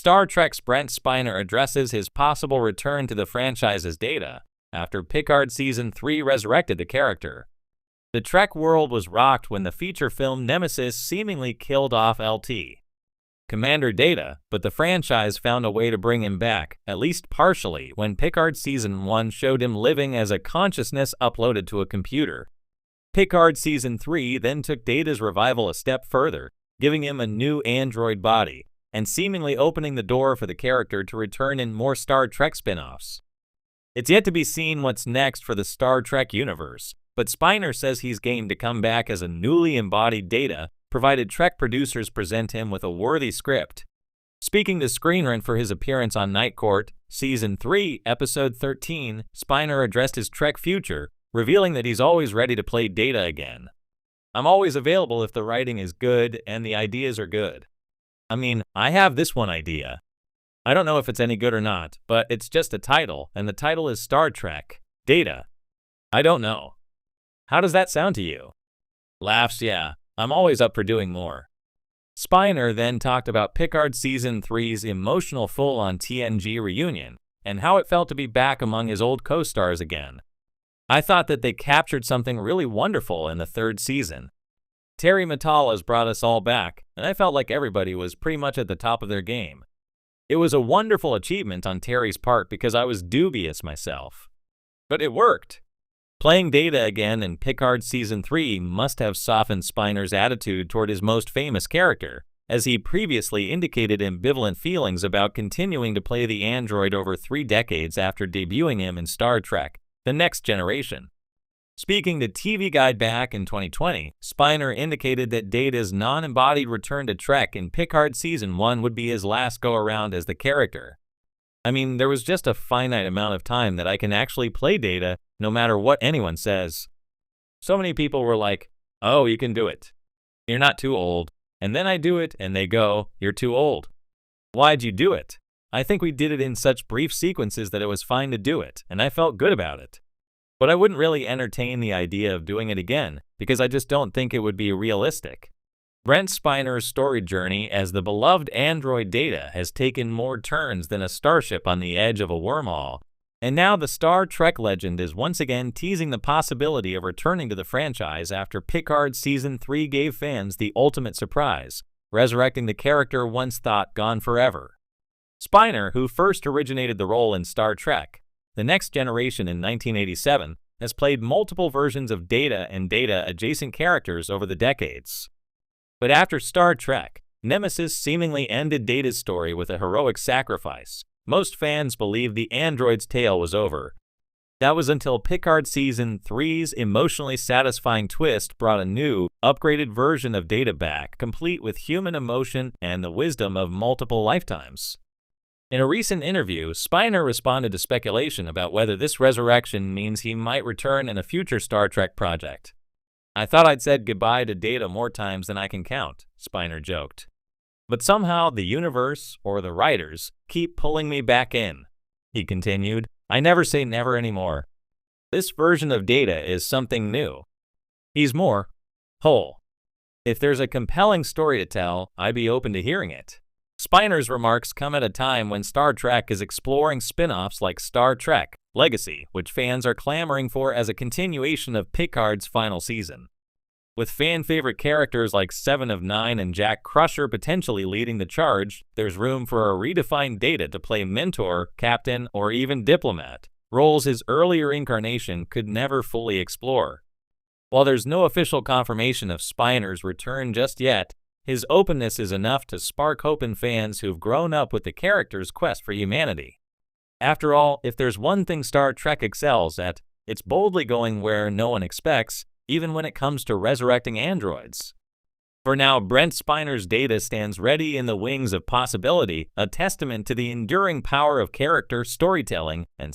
Star Trek's Brent Spiner addresses his possible return to the franchise's data after Picard Season 3 resurrected the character. The Trek world was rocked when the feature film Nemesis seemingly killed off LT Commander Data, but the franchise found a way to bring him back, at least partially, when Picard Season 1 showed him living as a consciousness uploaded to a computer. Picard Season 3 then took Data's revival a step further, giving him a new android body, and seemingly opening the door for the character to return in more Star Trek spin-offs. It's yet to be seen what's next for the Star Trek universe, but Spiner says he's game to come back as a newly embodied Data, provided Trek producers present him with a worthy script. Speaking to Screen Rant for his appearance on Night Court, Season 3, Episode 13, Spiner addressed his Trek future, revealing that he's always ready to play Data again. "I'm always available if the writing is good and the ideas are good. I mean, I have this one idea. I don't know if it's any good or not, but it's just a title, and the title is Star Trek, Data. I don't know. How does that sound to you?" Laughs, yeah. I'm always up for doing more. Spiner then talked about Picard Season 3's emotional full-on TNG reunion and how it felt to be back among his old co-stars again. "I thought that they captured something really wonderful in the third season. Terry Mittal has brought us all back, and I felt like everybody was pretty much at the top of their game. It was a wonderful achievement on Terry's part because I was dubious myself. But it worked." Playing Data again in Picard Season 3 must have softened Spiner's attitude toward his most famous character, as he previously indicated ambivalent feelings about continuing to play the android over 3 decades after debuting him in Star Trek, The Next Generation. Speaking to TV Guide back in 2020, Spiner indicated that Data's non-embodied return to Trek in Picard Season 1 would be his last go-around as the character. "I mean, there was just a finite amount of time that I can actually play Data, no matter what anyone says. So many people were like, 'Oh, you can do it. You're not too old.' And then I do it, and they go, 'You're too old.' Why'd you do it? I think we did it in such brief sequences that it was fine to do it, and I felt good about it. But I wouldn't really entertain the idea of doing it again, because I just don't think it would be realistic." Brent Spiner's story journey as the beloved android Data has taken more turns than a starship on the edge of a wormhole, and now the Star Trek legend is once again teasing the possibility of returning to the franchise after Picard Season 3 gave fans the ultimate surprise, resurrecting the character once thought gone forever. Spiner, who first originated the role in Star Trek, The Next Generation in 1987, has played multiple versions of Data and Data-adjacent characters over the decades. But after Star Trek, Nemesis seemingly ended Data's story with a heroic sacrifice. Most fans believed the android's tale was over. That was until Picard Season 3's emotionally satisfying twist brought a new, upgraded version of Data back, complete with human emotion and the wisdom of multiple lifetimes. In a recent interview, Spiner responded to speculation about whether this resurrection means he might return in a future Star Trek project. "I thought I'd said goodbye to Data more times than I can count," Spiner joked. "But somehow the universe, or the writers, keep pulling me back in." He continued, "I never say never anymore. This version of Data is something new. He's more whole. If there's a compelling story to tell, I'd be open to hearing it." Spiner's remarks come at a time when Star Trek is exploring spin-offs like Star Trek Legacy, which fans are clamoring for as a continuation of Picard's final season. With fan-favorite characters like Seven of Nine and Jack Crusher potentially leading the charge, there's room for a redefined Data to play mentor, captain, or even diplomat, roles his earlier incarnation could never fully explore. While there's no official confirmation of Spiner's return just yet, his openness is enough to spark hope in fans who've grown up with the character's quest for humanity. After all, if there's one thing Star Trek excels at, it's boldly going where no one expects, even when it comes to resurrecting androids. For now, Brent Spiner's Data stands ready in the wings of possibility, a testament to the enduring power of character, storytelling, and